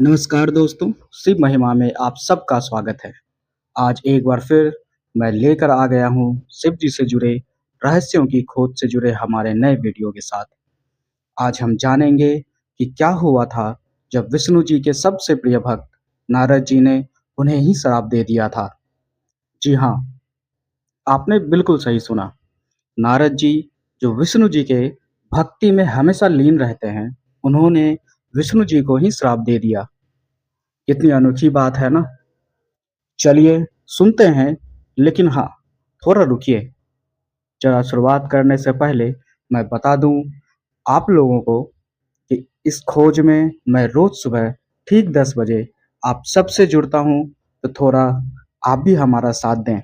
नमस्कार दोस्तों, शिव महिमा में आप सबका स्वागत है। आज एक बार फिर मैं लेकर आ गया हूँ शिव जी से जुड़े रहस्यों की खोज से जुड़े हमारे नए वीडियो के साथ। आज हम जानेंगे कि क्या हुआ था जब विष्णु जी के सबसे प्रिय भक्त नारद जी ने उन्हें ही श्राप दे दिया था। जी हाँ, आपने बिल्कुल सही सुना। नारद जी जो विष्णु जी के भक्ति में हमेशा लीन रहते हैं, उन्होंने विष्णु जी को ही श्राप दे दिया। कितनी अनोखी बात है ना। चलिए सुनते हैं, लेकिन हाँ, थोड़ा रुकिए। ज़रा शुरुआत करने से पहले मैं बता दूँ आप लोगों को कि इस खोज में मैं रोज़ सुबह ठीक 10 बजे आप सबसे जुड़ता हूँ, तो थोड़ा आप भी हमारा साथ दें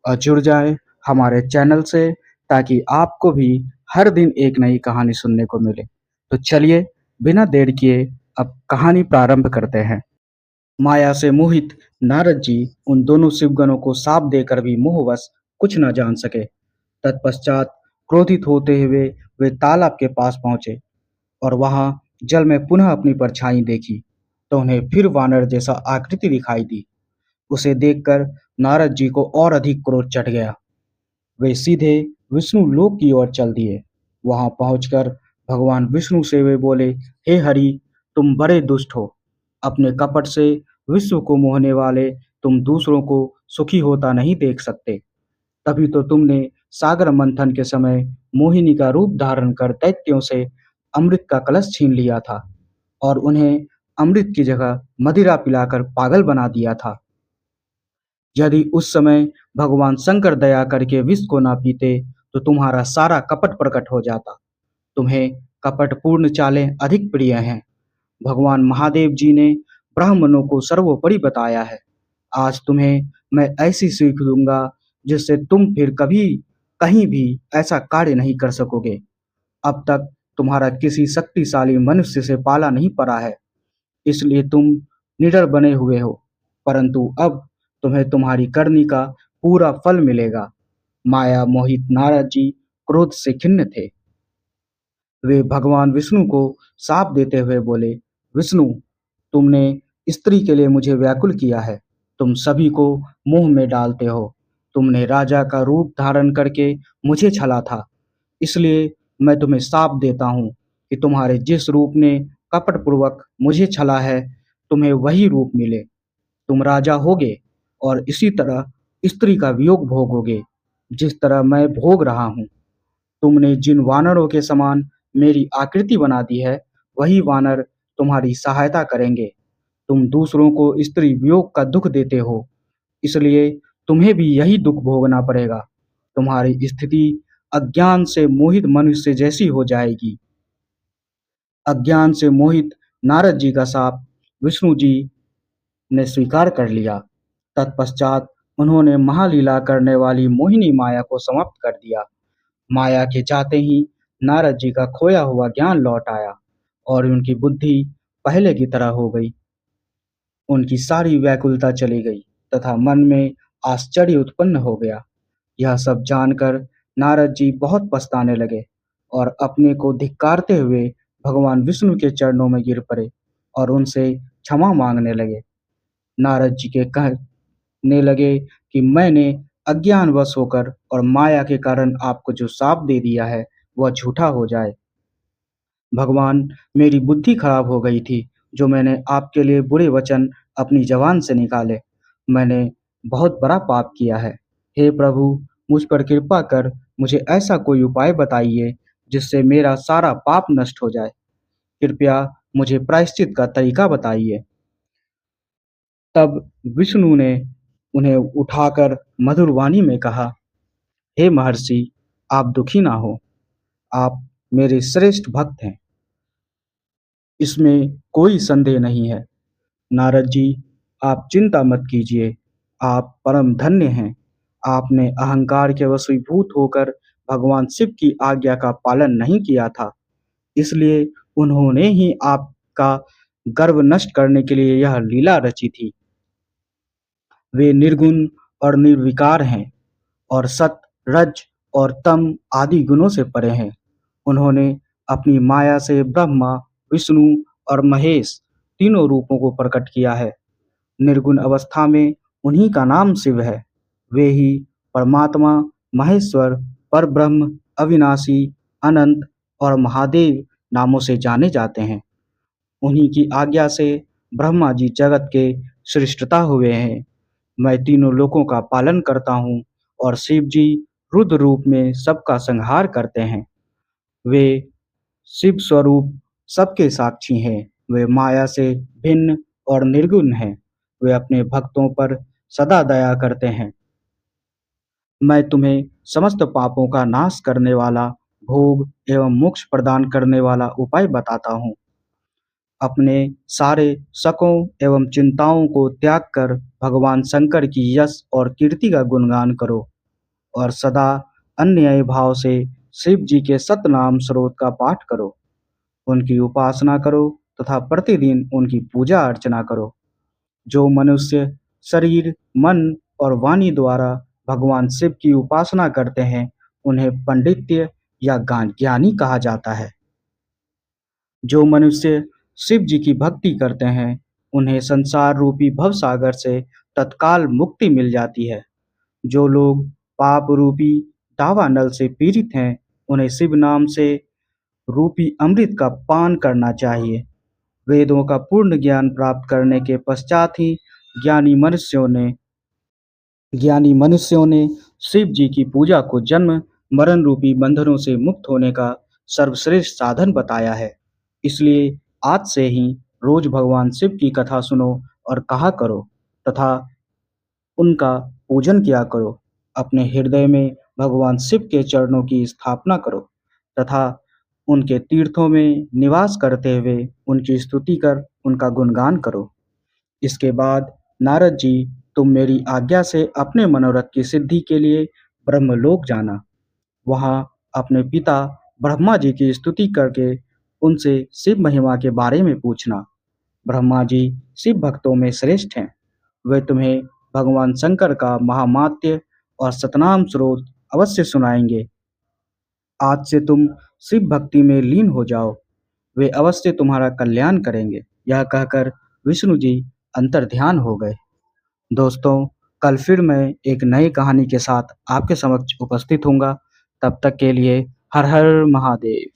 और जुड़ जाएँ हमारे चैनल से, ताकि आपको भी हर दिन एक नई कहानी सुनने को मिले। तो चलिए बिना देर किए अब कहानी प्रारंभ करते हैं। माया से मोहित नारद जी उन दोनों शिवगणों को शाप देकर भी मोहवश कुछ न जान सके। तत्पश्चात क्रोधित होते हुए वे तालाब के पास पहुंचे और वहां जल में पुनः अपनी परछाई देखी, तो उन्हें फिर वानर जैसा आकृति दिखाई दी। उसे देखकर नारद जी को और अधिक क्रोध चढ़ गया। वे सीधे विष्णु लोक की ओर चल दिए। वहां पहुंचकर भगवान विष्णु से वे बोले, हे हरि, तुम बड़े दुष्ट हो। अपने कपट से विश्व को मोहने वाले तुम दूसरों को सुखी होता नहीं देख सकते। तभी तो तुमने सागर मंथन के समय मोहिनी का रूप धारण कर दैत्यों से अमृत का कलश छीन लिया था और उन्हें अमृत की जगह मदिरा पिलाकर पागल बना दिया था। यदि उस समय भगवान शंकर दया करके विष को ना पीते, तो तुम्हारा सारा कपट प्रकट हो जाता। तुम्हें कपटपूर्ण चालें अधिक प्रिय हैं। भगवान महादेव जी ने ब्राह्मणों को सर्वोपरि बताया है। आज तुम्हें मैं ऐसी सीख दूंगा जिससे तुम फिर कभी कहीं भी ऐसा कार्य नहीं कर सकोगे। अब तक तुम्हारा किसी शक्तिशाली मनुष्य से पाला नहीं पड़ा है, इसलिए तुम निडर बने हुए हो, परंतु अब तुम्हें तुम्हारी करनी का पूरा फल मिलेगा। माया मोहित नारद जी क्रोध से खिन्न थे। वे भगवान विष्णु को शाप देते हुए बोले, विष्णु, तुमने स्त्री के लिए मुझे व्याकुल किया है। तुम सभी को मोह में डालते हो। तुमने राजा का रूप धारण करके मुझे छला था, इसलिए मैं तुम्हें शाप देता हूँ कि तुम्हारे जिस रूप ने कपटपूर्वक मुझे छला है, तुम्हें वही रूप मिले। तुम राजा होगे और इसी तरह स्त्री का वियोग भोगोगे, जिस तरह मैं भोग रहा हूँ। तुमने जिन वानरों के समान मेरी आकृति बना दी है, वही वानर तुम्हारी सहायता करेंगे। तुम दूसरों को स्त्री वियोग का दुख देते हो, इसलिए तुम्हें भी यही दुख भोगना पड़ेगा। तुम्हारी स्थिति अज्ञान से मोहित मनुष्य जैसी हो जाएगी। अज्ञान से मोहित नारद जी का शाप विष्णु जी ने स्वीकार कर लिया। तत्पश्चात उन्होंने महालीला करने वाली मोहिनी माया को समाप्त कर दिया। माया के जाते ही नारद जी का खोया हुआ ज्ञान लौट आया और उनकी बुद्धि पहले की तरह हो गई। उनकी सारी व्याकुलता चली गई तथा मन में आश्चर्य उत्पन्न हो गया। यह सब जानकर नारद जी बहुत पछताने लगे और अपने को धिक्कारते हुए भगवान विष्णु के चरणों में गिर पड़े और उनसे क्षमा मांगने लगे। नारद जी के कहने लगे कि मैंने अज्ञानवश होकर और माया के कारण आपको जो शाप दे दिया है, वह झूठा हो जाए। भगवान, मेरी बुद्धि खराब हो गई थी, जो मैंने आपके लिए बुरे वचन अपनी ज़बान से निकाले। मैंने बहुत बड़ा पाप किया है। हे प्रभु, मुझ पर कृपा कर मुझे ऐसा कोई उपाय बताइए जिससे मेरा सारा पाप नष्ट हो जाए। कृपया मुझे प्रायश्चित का तरीका बताइए। तब विष्णु ने उन्हें उठाकर मधुर वाणी में कहा, हे महर्षि, आप दुखी ना हो। आप मेरे श्रेष्ठ भक्त हैं, इसमें कोई संदेह नहीं है। नारद जी, आप चिंता मत कीजिए। आप परम धन्य हैं। आपने अहंकार के वशीभूत होकर भगवान शिव की आज्ञा का पालन नहीं किया था, इसलिए उन्होंने ही आपका गर्व नष्ट करने के लिए यह लीला रची थी। वे निर्गुण और निर्विकार हैं और सत, रज और तम आदि गुणों से परे हैं। उन्होंने अपनी माया से ब्रह्मा, विष्णु और महेश तीनों रूपों को प्रकट किया है। निर्गुण अवस्था में उन्हीं का नाम शिव है। वे ही परमात्मा, महेश्वर, परब्रह्म, अविनाशी, अनंत और महादेव नामों से जाने जाते हैं। उन्हीं की आज्ञा से ब्रह्मा जी जगत के सृष्टा हुए हैं। मैं तीनों लोकों का पालन करता हूँ और शिव जी रुद्र रूप में सबका संहार करते हैं। वे शिव स्वरूप सबके साक्षी हैं। वे माया से भिन्न और निर्गुण हैं। वे अपने भक्तों पर सदा दया करते हैं। मैं तुम्हें समस्त पापों का नाश करने वाला, भोग एवं मोक्ष प्रदान करने वाला उपाय बताता हूँ। अपने सारे शकों एवं चिंताओं को त्याग कर भगवान शंकर की यश और कीर्ति का गुणगान करो और सदा अन्यायी भाव से शिव जी के सतनाम स्रोत का पाठ करो। उनकी उपासना करो तथा प्रतिदिन उनकी पूजा अर्चना करो। जो मनुष्य शरीर, मन और वाणी द्वारा भगवान शिव की उपासना करते हैं, उन्हें पंडित्य या ज्ञानी कहा जाता है। जो मनुष्य शिव जी की भक्ति करते हैं, उन्हें संसार रूपी भवसागर से तत्काल मुक्ति मिल जाती है। जो लोग पाप रूपी दावानल से पीड़ित हैं, उन्हें शिव नाम से रूपी अमृत का पान करना चाहिए। वेदों का पूर्ण ज्ञान प्राप्त करने के पश्चात ही ज्ञानी मनुष्यों ने शिव जी की पूजा को जन्म मरण रूपी बंधनों से मुक्त होने का सर्वश्रेष्ठ साधन बताया है। इसलिए आज से ही रोज भगवान शिव की कथा सुनो और कहा करो तथा उनका पूजन किया करो। अपने हृदय में भगवान शिव के चरणों की स्थापना करो तथा उनके तीर्थों में निवास करते हुए उनकी स्तुति कर उनका गुणगान करो। इसके बाद नारद जी, तुम मेरी आज्ञा से अपने मनोरथ की सिद्धि के लिए ब्रह्मलोक जाना। वहाँ अपने पिता ब्रह्मा जी की स्तुति करके उनसे शिव महिमा के बारे में पूछना। ब्रह्मा जी शिव भक्तों में श्रेष्ठ हैं। वे तुम्हें भगवान शंकर का महामात्य और सतनाम स्रोत अवश्य सुनाएंगे। आज से तुम शिव भक्ति में लीन हो जाओ, वे अवश्य तुम्हारा कल्याण करेंगे। यह कहकर विष्णु जी अंतर्ध्यान हो गए। दोस्तों, कल फिर मैं एक नई कहानी के साथ आपके समक्ष उपस्थित हूँगा। तब तक के लिए हर हर महादेव।